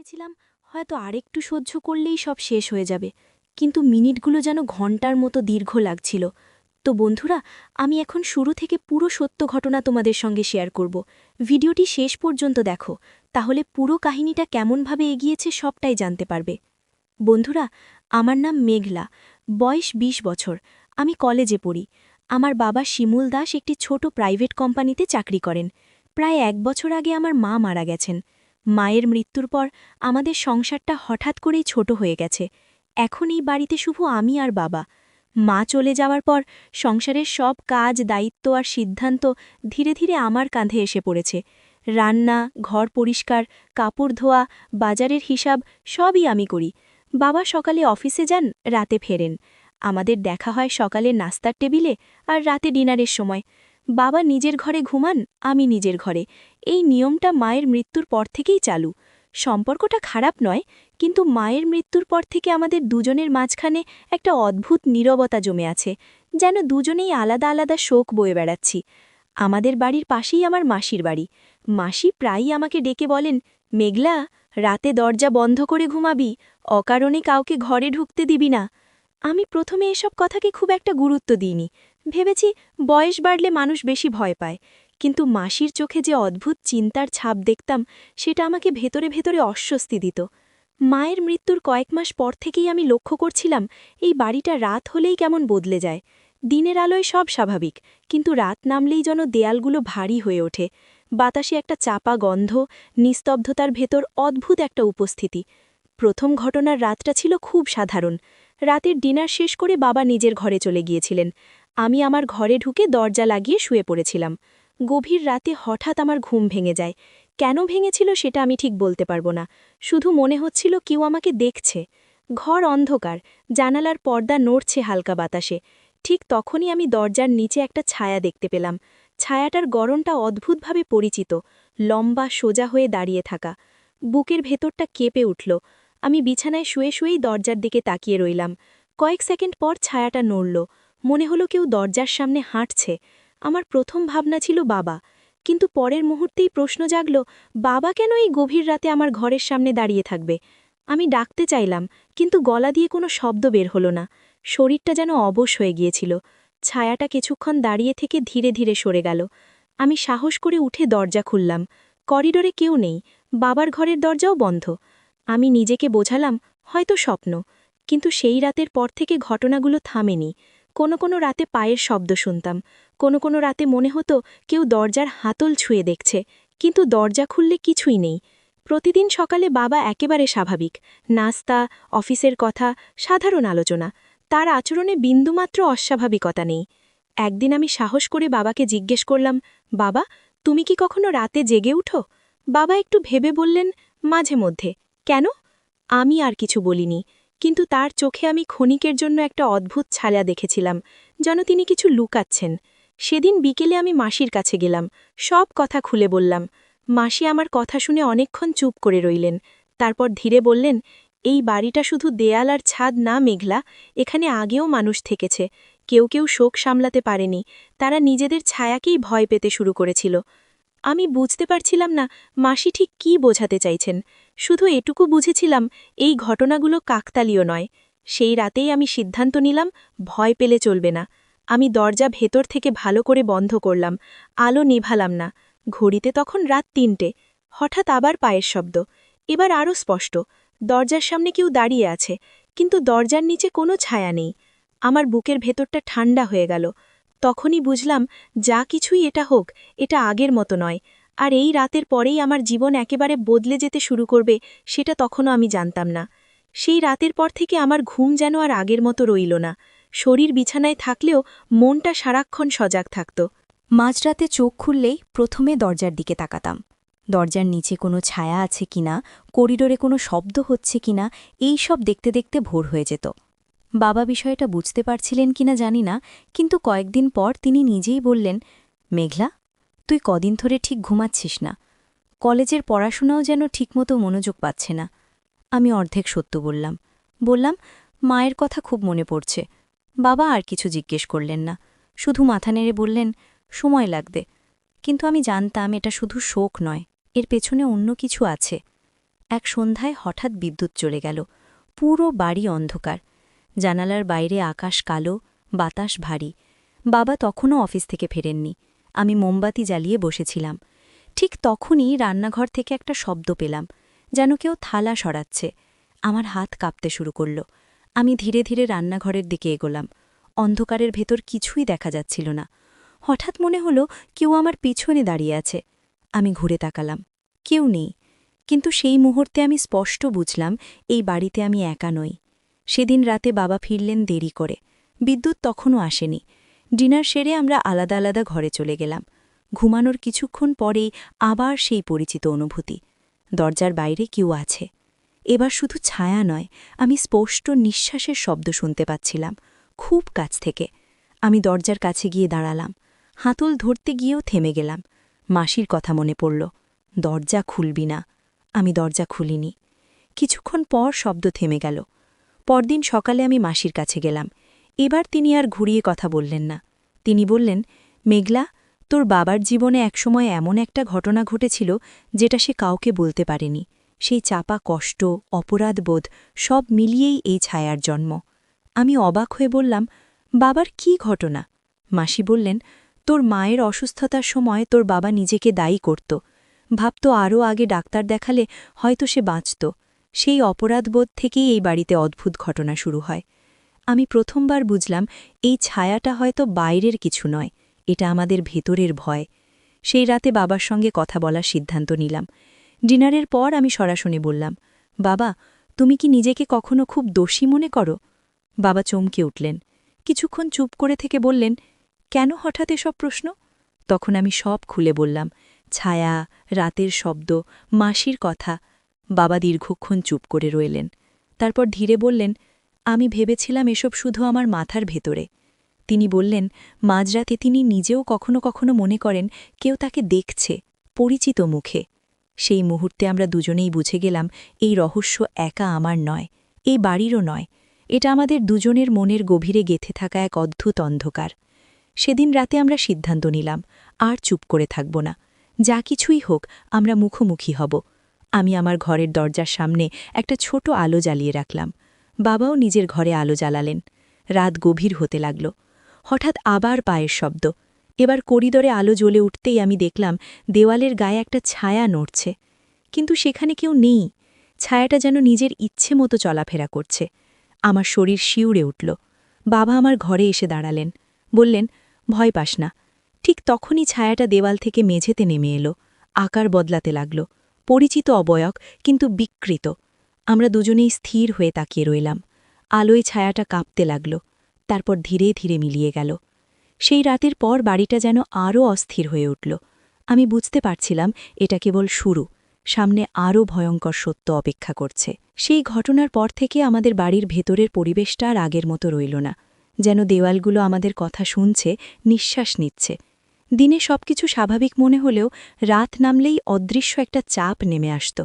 ভেবেছিলাম হয়তো আরেকটু সহ্য করলেই সব শেষ হয়ে যাবে, কিন্তু মিনিটগুলো যেন ঘন্টার মতো দীর্ঘ লাগছিল। তো বন্ধুরা, আমি এখন শুরু থেকে পুরো সত্য ঘটনা তোমাদের সঙ্গে শেয়ার করব। ভিডিওটি শেষ পর্যন্ত দেখো, তাহলে পুরো কাহিনীটা কেমনভাবে এগিয়েছে সবটাই জানতে পারবে। বন্ধুরা, আমার নাম মেঘলা, বয়স ২০ বছর। আমি কলেজে পড়ি। আমার বাবা শিমুল দাস একটি ছোট প্রাইভেট কোম্পানিতে চাকরি করেন। প্রায় ১ বছর আগে আমার মা মারা গেছেন। মায়ের মৃত্যুর পর আমাদের সংসারটা হঠাৎ করেই ছোট হয়ে গেছে। এখন এই বাড়িতে শুধু আমি আর বাবা। মা চলে যাওয়ার পর সংসারের সব কাজ, দায়িত্ব আর সিদ্ধান্ত ধীরে ধীরে আমার কাঁধে এসে পড়েছে। রান্না, ঘর পরিষ্কার, কাপড় ধোয়া, বাজারের হিসাব সবই আমি করি। বাবা সকালে অফিসে যান, রাতে ফেরেন। আমাদের দেখা হয় সকালের নাস্তার টেবিলে আর রাতে ডিনারের সময়। বাবা নিজের ঘরে ঘুমান, আমি নিজের ঘরে। এই নিয়মটা মায়ের মৃত্যুর পর থেকেই চালু। সম্পর্কটা খারাপ নয়, কিন্তু মায়ের মৃত্যুর পর থেকে আমাদের দুজনের মাঝখানে একটা অদ্ভুত নীরবতা জমে আছে, যেন দুজনেই আলাদা আলাদা শোক বয়ে বেড়াচ্ছি। আমাদের বাড়ির পাশেই আমার মাসির বাড়ি। মাসি প্রায়ই আমাকে ডেকে বলেন, মেঘলা, রাতে দরজা বন্ধ করে ঘুমাবি, অকারণে কাউকে ঘরে ঢুকতে দিবি না। আমি প্রথমে এসব কথাকে খুব একটা গুরুত্ব দিইনি। ভেবেছি বয়স বাড়লে মানুষ বেশি ভয় পায়। কিন্তু মাসির চোখে যে অদ্ভুত চিন্তার ছাপ দেখতাম, সেটা আমাকে ভেতরে ভেতরে অস্বস্তি দিত। মায়ের মৃত্যুর কয়েক মাস পর থেকেই আমি লক্ষ্য করছিলাম, এই বাড়িটা রাত হলেই কেমন বদলে যায়। দিনের আলোয় সব স্বাভাবিক, কিন্তু রাত নামলেই যেন দেয়ালগুলো ভারী হয়ে ওঠে। বাতাসে একটা চাপা গন্ধ, নিস্তব্ধতার ভেতর অদ্ভুত একটা উপস্থিতি। প্রথম ঘটনার রাতটা ছিল খুব সাধারণ। রাতের ডিনার শেষ করে বাবা নিজের ঘরে চলে গিয়েছিলেন। আমি আমার ঘরে ঢুকে দরজা লাগিয়ে শুয়ে পড়েছিলাম। গভীর রাতে হঠাৎ আমার ঘুম ভেঙে যায়। কেন ভেঙেছিল সেটা আমি ঠিক বলতে পারবো না। শুধু মনে হচ্ছিল কেউ আমাকে দেখছে। ঘর অন্ধকার, জানালার পর্দা নড়ছে হালকা বাতাসে। ঠিক তখনই আমি দরজার নিচে একটা ছায়া দেখতে পেলাম। ছায়াটার গড়নটা অদ্ভুতভাবে পরিচিত, লম্বা সোজা হয়ে দাঁড়িয়ে থাকা। বুকের ভেতরটা কেঁপে উঠল। আমি বিছানায় শুয়ে শুয়েই দরজার দিকে তাকিয়ে রইলাম। কয়েক সেকেন্ড পর ছায়াটা নড়ল। মনে হলো কেউ দরজার সামনে হাঁটছে। আমার প্রথম ভাবনা ছিল বাবা, কিন্তু পরের মুহূর্তেই প্রশ্ন জাগল, বাবা কেন এই গভীর রাতে আমার ঘরের সামনে দাঁড়িয়ে থাকবে? আমি ডাকতে চাইলাম, কিন্তু গলা দিয়ে কোনো শব্দ বের হলো না। শরীরটা যেন অবশ হয়ে গিয়েছিল। ছায়াটা কিছুক্ষণ দাঁড়িয়ে থেকে ধীরে ধীরে সরে গেল। আমি সাহস করে উঠে দরজা খুললাম। করিডোরে কেউ নেই, বাবার ঘরের দরজাও বন্ধ। আমি নিজেকে বোঝালাম, হয়তো স্বপ্ন। কিন্তু সেই রাতের পর থেকে ঘটনাগুলো থামেনি। কোনো কোনো রাতে পায়ের শব্দ শুনতাম, কোনো কোনো রাতে মনে হতো কেউ দরজার হাতল ছুঁয়ে দেখছে, কিন্তু দরজা খুললে কিছুই নেই। প্রতিদিন সকালে বাবা একেবারে স্বাভাবিক, নাস্তা, অফিসের কথা, সাধারণ আলোচনা। তার আচরণে বিন্দুমাত্র অস্বাভাবিকতা নেই। একদিন আমি সাহস করে বাবাকে জিজ্ঞেস করলাম, বাবা, তুমি কি কখনো রাতে জেগে উঠো? বাবা একটু ভেবে বললেন, মাঝে মধ্যে। কেন? আমি আর কিছু বলিনি, কিন্তু তার চোখে আমি ক্ষণিকের জন্য একটা অদ্ভুত ছায়া দেখেছিলাম, যেন তিনি কিছু লুকাচ্ছেন। সেদিন বিকেলে আমি মাসির কাছে গেলাম, সব কথা খুলে বললাম। মাসি আমার কথা শুনে অনেকক্ষণ চুপ করে রইলেন। তারপর ধীরে বললেন, এই বাড়িটা শুধু দেয়াল আর ছাদ না মেঘলা, এখানে আগেও মানুষ থেকেছে। কেউ কেউ শোক সামলাতে পারেনি, তারা নিজেদের ছায়াকেই ভয় পেতে শুরু করেছিল। আমি বুঝতে পারছিলাম না মাসি ঠিক কী বোঝাতে চাইছেন। শুধু এটুকু বুঝেছিলাম, এই ঘটনাগুলো কাকতালীয় নয়। সেই রাতেই আমি সিদ্ধান্ত নিলাম, ভয় পেলে চলবে না। আমি দরজা ভেতর থেকে ভালো করে বন্ধ করলাম, আলো নিভালাম না। ঘড়িতে তখন রাত ৩টে। হঠাৎ আবার পায়ের শব্দ, এবার আরও স্পষ্ট। দরজার সামনে কেউ দাঁড়িয়ে আছে, কিন্তু দরজার নিচে কোনো ছায়া নেই। আমার বুকের ভেতরটা ঠান্ডা হয়ে গেল। তখনই বুঝলাম, যা কিছুই এটা হোক, এটা আগের মতো নয়। আর এই রাতের পরেই আমার জীবন একেবারে বদলে যেতে শুরু করবে, সেটা তখনও আমি জানতাম না। সেই রাতের পর থেকে আমার ঘুম যেন আর আগের মতো রইল না। শরীর বিছানায় থাকলেও মনটা সারাক্ষণ সজাগ থাকত। মাঝরাতে চোখ খুললেই প্রথমে দরজার দিকে তাকাতাম। দরজার নিচে কোনো ছায়া আছে কিনা, করিডোরে কোনো শব্দ হচ্ছে কিনা, এই সব দেখতে দেখতে ভোর হয়ে যেত। বাবা বিষয়টা বুঝতে পারছিলেন কিনা জানি না, কিন্তু কয়েকদিন পর তিনি নিজেই বললেন, মেঘলা, তুই কদিন ধরে ঠিক ঘুমাচ্ছিস না। কলেজের পড়াশোনাও যেন ঠিকমতো মনোযোগ পাচ্ছে না। আমি অর্ধেক সত্য বললাম। বললাম, মায়ের কথা খুব মনে পড়ছে। বাবা আর কিছু জিজ্ঞেস করলেন না, শুধু মাথা নেড়ে বললেন, সময় লাগবে। কিন্তু আমি জানতাম এটা শুধু শোক নয়, এর পেছনে অন্য কিছু আছে। এক সন্ধ্যায় হঠাৎ বিদ্যুৎ চলে গেল। পুরো বাড়ি অন্ধকার। জানালার বাইরে আকাশ কালো, বাতাস ভারী। বাবা তখনও অফিস থেকে ফেরেননি। আমি মোমবাতি জ্বালিয়ে বসেছিলাম। ঠিক তখনই রান্নাঘর থেকে একটা শব্দ পেলাম, যেন কেউ থালা সরাচ্ছে। আমার হাত কাঁপতে শুরু করল। আমি ধীরে ধীরে রান্নাঘরের দিকে এগোলাম। অন্ধকারের ভেতর কিছুই দেখা যাচ্ছিল না। হঠাৎ মনে হলো কেউ আমার পিছনে দাঁড়িয়ে আছে। আমি ঘুরে তাকালাম। কেউ নেই। কিন্তু সেই মুহূর্তে আমি স্পষ্ট বুঝলাম এই বাড়িতে আমি একা নই। সেদিন রাতে বাবা ফিরলেন দেরি করে। বিদ্যুৎ তখনও আসেনি। ডিনার সেরে আমরা আলাদা আলাদা ঘরে চলে গেলাম। ঘুমানোর কিছুক্ষণ পরেই আবার সেই পরিচিত অনুভূতি। দরজার বাইরে কেউ আছে। এবার শুধু ছায়া নয়, আমি স্পষ্ট নিঃশ্বাসের শব্দ শুনতে পাচ্ছিলাম, খুব কাছ থেকে। আমি দরজার কাছে গিয়ে দাঁড়ালাম। হাতল ধরতে গিয়েও থেমে গেলাম। মাসির কথা মনে পড়ল, দরজা খুলবি না। আমি দরজা খুলিনি। কিছুক্ষণ পর শব্দ থেমে গেল। পরদিন সকালে আমি মাসির কাছে গেলাম। এবার তিনি আর ঘুরিয়ে কথা বললেন না। তিনি বললেন, মেঘলা, তোর বাবার জীবনে একসময় এমন একটা ঘটনা ঘটেছিল যেটা সে কাউকে বলতে পারেনি। সেই চাপা কষ্ট, অপরাধবোধ সব মিলিয়েই এই ছায়ার জন্ম। আমি অবাক হয়ে বললাম, বাবার কি ঘটনা? মাসি বললেন, তোর মায়ের অসুস্থতার সময় তোর বাবা নিজেকে দায়ী করত। ভাবত আরও আগে ডাক্তার দেখালে হয়তো সে বাঁচত। সেই অপরাধবোধ থেকেই এই বাড়িতে অদ্ভুত ঘটনা শুরু হয়। আমি প্রথমবার বুঝলাম এই ছায়াটা হয়তো বাইরের কিছু নয়, এটা আমাদের ভেতরের ভয়। সেই রাতে বাবার সঙ্গে কথা বলার সিদ্ধান্ত নিলাম। ডিনারের পর আমি সরাসরি বললাম, বাবা, তুমি কি নিজেকে কখনো খুব দোষী মনে করো? বাবা চমকে উঠলেন। কিছুক্ষণ চুপ করে থেকে বললেন, কেন হঠাৎ এসব প্রশ্ন? তখন আমি সব খুলে বললাম, ছায়া, রাতের শব্দ, মাসির কথা। বাবা দীর্ঘক্ষণ চুপ করে রইলেন। তারপর ধীরে বললেন, আমি ভেবেছিলাম এসব শুধু আমার মাথার ভেতরে। তিনি বললেন, মাঝরাতে তিনি নিজেও কখনো কখনো মনে করেন কেউ তাকে দেখছে, পরিচিত মুখে। সেই মুহূর্তে আমরা দুজনেই বুঝে গেলাম এই রহস্য একা আমার নয়, এই বাড়িরও নয়। এটা আমাদের দুজনের মনের গভীরে গেঁথে থাকা এক অদ্ভুত অন্ধকার। সেদিন রাতে আমরা সিদ্ধান্ত নিলাম, আর চুপ করে থাকব না। যা কিছুই হোক, আমরা মুখোমুখি হব। আমি আমার ঘরের দরজার সামনে একটা ছোট আলো জ্বালিয়ে রাখলাম। বাবাও নিজের ঘরে আলো জ্বালালেন। রাত গভীর হতে লাগল। হঠাৎ আবার পায়ের শব্দ। এবার করিডোরে আলো জ্বলে উঠতেই আমি দেখলাম দেওয়ালের গায়ে একটা ছায়া নড়ছে। কিন্তু সেখানে কেউ নেই। ছায়াটা যেন নিজের ইচ্ছে মতো চলাফেরা করছে। আমার শরীর শিউরে উঠল। বাবা আমার ঘরে এসে দাঁড়ালেন। বললেন, ভয় পাস না। ঠিক তখনই ছায়াটা দেওয়াল থেকে মেঝেতে নেমে এলো। আকার বদলাতে লাগল। পরিচিত অবয়ব, কিন্তু বিকৃত। আমরা দুজনেই স্থির হয়ে তাকিয়ে রইলাম। আলোয় ছায়াটা কাঁপতে লাগল। তারপর ধীরে ধীরে মিলিয়ে গেল। সেই রাতের পর বাড়িটা যেন আরও অস্থির হয়ে উঠল। আমি বুঝতে পারছিলাম এটা কেবল শুরু। সামনে আরও ভয়ঙ্কর সত্য অপেক্ষা করছে। সেই ঘটনার পর থেকে আমাদের বাড়ির ভেতরের পরিবেশটা আর আগের মতো রইল না। যেন দেওয়ালগুলো আমাদের কথা শুনছে, নিঃশ্বাস নিচ্ছে। দিনে সবকিছু স্বাভাবিক মনে হলেও রাত নামলেই অদৃশ্য একটা চাপ নেমে আসত।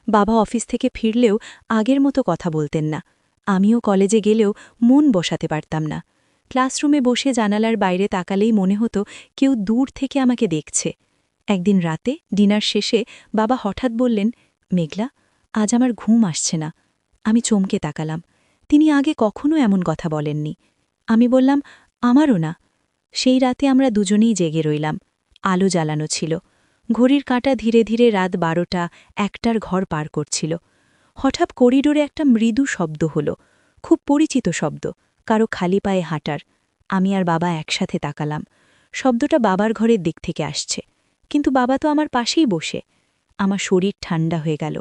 বাবা অফিস থেকে ফিরলেও আগের মতো কথা বলতেন না। আমিও কলেজে গেলেও মন বসাতে পারতাম না। ক্লাসরুমে বসে জানালার বাইরে তাকালেই মনে হতো কেউ দূর থেকে আমাকে দেখছে। একদিন রাতে ডিনার শেষে বাবা হঠাৎ বললেন, মেঘলা, আজ আমার ঘুম আসছে না। আমি চমকে তাকালাম। তিনি আগে কখনো এমন কথা বলেননি। আমি বললাম, আমারও না। সেই রাতে আমরা দুজনেই জেগে রইলাম। আলো জ্বালানো ছিল। ঘড়ির কাঁটা ধীরে ধীরে রাত ১২টা, ১টার ঘর পার করছিল। হঠাৎ করিডোরে একটা মৃদু শব্দ হল, খুব পরিচিত শব্দ, কারো খালি পায়ে হাঁটার। আমি আর বাবা একসাথে তাকালাম। শব্দটা বাবার ঘরের দিক থেকে আসছে, কিন্তু বাবা তো আমার পাশেই বসে। আমার শরীর ঠান্ডা হয়ে গেল।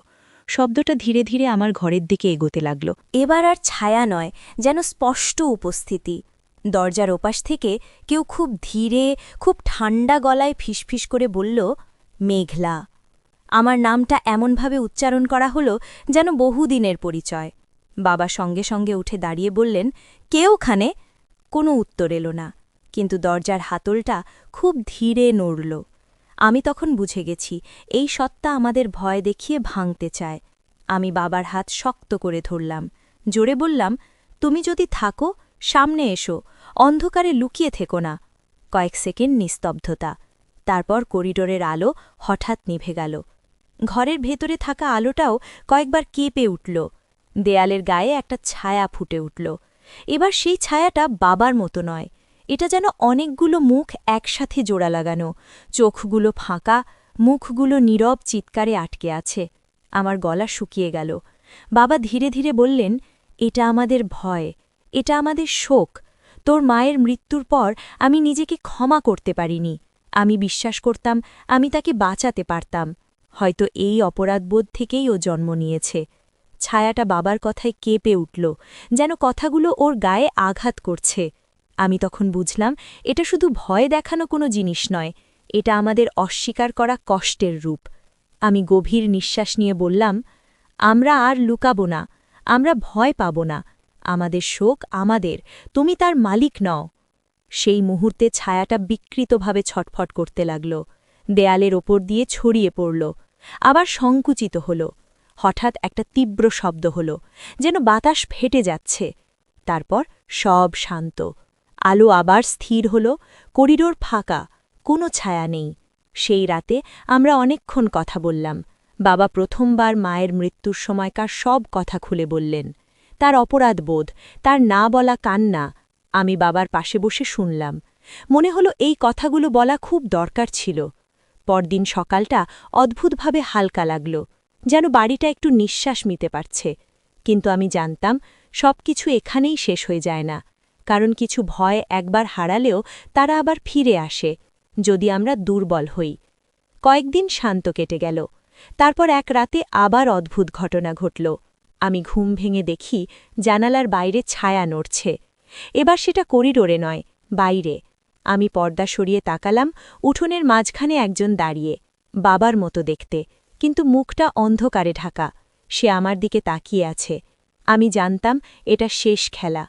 শব্দটা ধীরে ধীরে আমার ঘরের দিকে এগোতে লাগল। এবার আর ছায়া নয়, যেন স্পষ্ট উপস্থিতি। দরজার ওপাশ থেকে কেউ খুব ধীরে, খুব ঠান্ডা গলায় ফিসফিস করে বলল, মেঘলা। আমার নামটা এমনভাবে উচ্চারণ করা হলো যেন বহুদিনের পরিচয়। বাবা সঙ্গে সঙ্গে উঠে দাঁড়িয়ে বললেন, কে ওখানে? কোনো উত্তর এলো না, কিন্তু দরজার হাতলটা খুব ধীরে নড়ল। আমি তখন বুঝে গেছি এই সত্তা আমাদের ভয় দেখিয়ে ভাঙতে চায়। আমি বাবার হাত শক্ত করে ধরলাম, জোরে বললাম, তুমি যদি থাকো, সামনে এসো, অন্ধকারে লুকিয়ে থেকো না। কয়েক সেকেন্ড নিস্তব্ধতা। তারপর করিডোরের আলো হঠাৎ নিভে গেল। ঘরের ভেতরে থাকা আলোটাও কয়েকবার কেঁপে উঠল। দেয়ালের গায়ে একটা ছায়া ফুটে উঠল। এবার সেই ছায়াটা বাবার মতো নয়, এটা যেন অনেকগুলো মুখ একসাথে জোড়া লাগানো, চোখগুলো ফাঁকা, মুখগুলো নীরব চিৎকারে আটকে আছে। আমার গলা শুকিয়ে গেল। বাবা ধীরে ধীরে বললেন, এটা আমাদের ভয়, এটা আমাদের শোক। তোর মায়ের মৃত্যুর পর আমি নিজেকে ক্ষমা করতে পারিনি। আমি বিশ্বাস করতাম আমি তাকে বাঁচাতে পারতাম। হয়তো এই অপরাধবোধ থেকেই ও জন্ম নিয়েছে। ছায়াটা বাবার কথায় কেঁপে উঠল, যেন কথাগুলো ওর গায়ে আঘাত করছে। আমি তখন বুঝলাম এটা শুধু ভয় দেখানো কোনো জিনিস নয়, এটা আমাদের অস্বীকার করা কষ্টের রূপ। আমি গভীর নিঃশ্বাস নিয়ে বললাম, আমরা আর লুকাবো না, আমরা ভয় পাব না। আমাদের শোক আমাদের, তুমি তার মালিক নও। সেই মুহূর্তে ছায়াটা বিকৃতভাবে ছটফট করতে লাগল, দেয়ালের ওপর দিয়ে ছড়িয়ে পড়ল, আবার সংকুচিত হল। হঠাৎ একটা তীব্র শব্দ হল, যেন বাতাস ফেটে যাচ্ছে। তারপর সব শান্ত, আলো আবার স্থির হল, করিডোর ফাঁকা, কোনো ছায়া নেই। সেই রাতে আমরা অনেকক্ষণ কথা বললাম। বাবা প্রথমবার মায়ের মৃত্যুর সময়কার সব কথা খুলে বললেন, তার অপরাধবোধ, তার না বলা কান্না। আমি বাবার পাশে বসে শুনলাম। মনে হলো এই কথাগুলো বলা খুব দরকার ছিল। পরদিন সকালটা অদ্ভুতভাবে হালকা লাগল, যেন বাড়িটা একটু নিঃশ্বাস নিতে পারছে। কিন্তু আমি জানতাম সবকিছু এখানেই শেষ হয়ে যায় না, কারণ কিছু ভয় একবার হারালেও তারা আবার ফিরে আসে, যদি আমরা দুর্বল হই। কয়েকদিন শান্ত কেটে গেল। তারপর এক রাতে আবার অদ্ভুত ঘটনা ঘটল। আমি ঘুম ভেঙে দেখি জানালার বাইরে ছায়া নড়ছে। এবার সেটা করিডোরে নয়, বাইরে। আমি পর্দা সরিয়ে তাকালাম, উঠোনের মাঝখানে একজন দাঁড়িয়ে, বাবার মতো দেখতে, কিন্তু মুখটা অন্ধকারে ঢাকা। সে আমার দিকে তাকিয়ে আছে। আমি জানতাম এটা শেষ খেলা।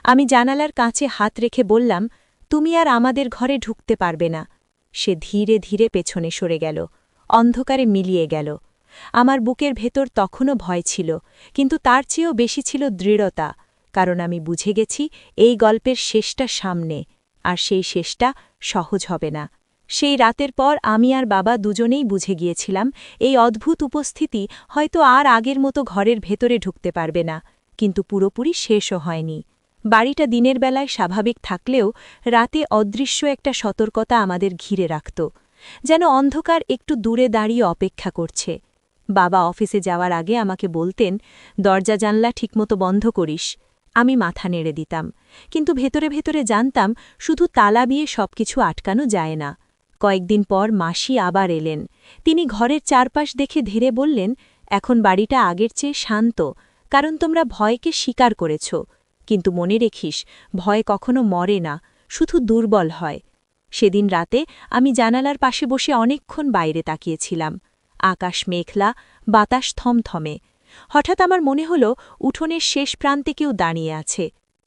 আমি জানালার কাছে হাত রেখে বললাম, তুমি আর আমাদের ঘরে ঢুকতে পারবে না। সে ধীরে ধীরে পেছনে সরে গেল, অন্ধকারে মিলিয়ে গেল। আমার বুকের ভেতর তখনও ভয় ছিল, কিন্তু তার চেয়েও বেশি ছিল দৃঢ়তা, কারণ আমি বুঝে গেছি এই গল্পের শেষটা সামনে, আর সেই শেষটা সহজ হবে না। সেই রাতের পর আমি আর বাবা দুজনেই বুঝে গিয়েছিলাম এই অদ্ভুত উপস্থিতি হয়তো আর আগের মতো ঘরের ভেতরে ঢুকতে পারবে না, কিন্তু পুরোপুরি শেষও হয়নি। বাড়িটা দিনের বেলায় স্বাভাবিক থাকলেও রাতে অদৃশ্য একটা সতর্কতা আমাদের ঘিরে রাখত, যেন অন্ধকার একটু দূরে দাঁড়িয়ে অপেক্ষা করছে। বাবা অফিসে যাওয়ার আগে আমাকে বলতেন, দরজা জানলা ঠিকমতো বন্ধ করিস। আমি মাথা নেড়ে দিতাম, কিন্তু ভেতরে ভেতরে জানতাম শুধু তালা দিয়ে সবকিছু আটকানো যায় না। কয়েকদিন পর মাসি আবার এলেন। তিনি ঘরের চারপাশ দেখে ধীরে বললেন, এখন বাড়িটা আগের চেয়ে শান্ত, কারণ তোমরা ভয়কে স্বীকার করেছ। কিন্তু মনে রেখিস, ভয় কখনো মরে না, শুধু দুর্বল হয়। সেদিন রাতে আমি জানালার পাশে বসে অনেকক্ষণ বাইরে তাকিয়েছিলাম। আকাশ মেঘলা, বাতাস থমথমে। হঠাৎ আমার মনে হল উঠোনের শেষ প্রান্তে কেউ দাঁড়িয়ে আছে।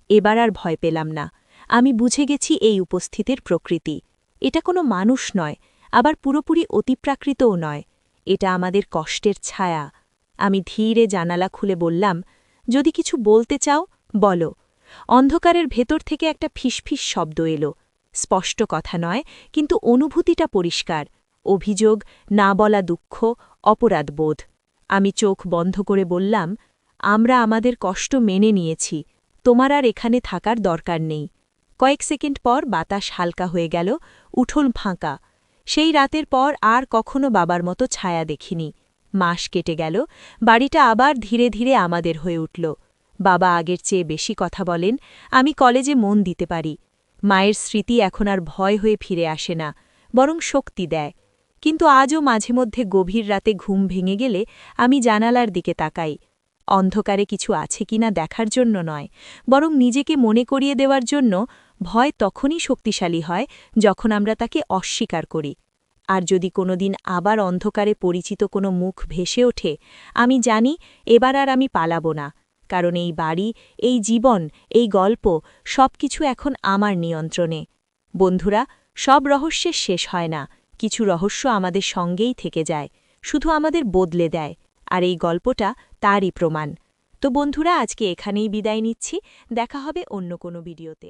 এবার আর ভয় পেলাম না। আমি বুঝে গেছি এই উপস্থিতির প্রকৃতি। এটা কোনো মানুষ নয়, আবার পুরোপুরি অতিপ্রাকৃতও নয়। এটা আমাদের কষ্টের ছায়া। আমি ধীরে জানালা খুলে বললাম, যদি কিছু বলতে চাও বলো। অন্ধকারের ভেতর থেকে একটা ফিসফিস শব্দ এলো। স্পষ্ট কথা নয়, কিন্তু অনুভূতিটা পরিষ্কার। অভিযোগ, না বলা দুঃখ, অপরাধবোধ। আমি চোখ বন্ধ করে বললাম, আমরা আমাদের কষ্ট মেনে নিয়েছি, তোমার আর এখানে থাকার দরকার নেই। কয়েক সেকেন্ড পর বাতাস হালকা হয়ে গেল, উঠোন ফাঁকা। সেই রাতের পর আর কখনো বাবার মতো ছায়া দেখিনি। মাস কেটে গেল, বাড়িটা আবার ধীরে ধীরে আমাদের হয়ে উঠল। বাবা আগের চেয়ে বেশি কথা বলেন, আমি কলেজে মন দিতে পারি। মায়ের স্মৃতি এখন আর ভয় হয়ে ফিরে আসে না, বরং শক্তি দেয়। কিন্তু আজও মাঝে মধ্যে গভীর রাতে ঘুম ভেঙে গেলে আমি জানালার দিকে তাকাই। অন্ধকারে কিছু আছে কিনা দেখার জন্য নয়, বরং নিজেকে মনে করিয়ে দেওয়ার জন্য। ভয় তখনই শক্তিশালী হয় যখন আমরা তাকে অস্বীকার করি। আর যদি কোনোদিন আবার অন্ধকারে পরিচিত কোনো মুখ ভেসে ওঠে, আমি জানি এবার আর আমি পালাব না, কারণ এই বাড়ি, এই জীবন, এই গল্প সবকিছু এখন আমার নিয়ন্ত্রণে। বন্ধুরা, সব রহস্যের শেষ হয় না, কিছু রহস্য আমাদের সঙ্গেই থেকে যায়, শুধু আমাদের বদলে দেয়। আর এই গল্পটা তারই প্রমাণ। তো বন্ধুরা, আজকে এখানেই বিদায় নিচ্ছি, দেখা হবে অন্য কোনো ভিডিওতে।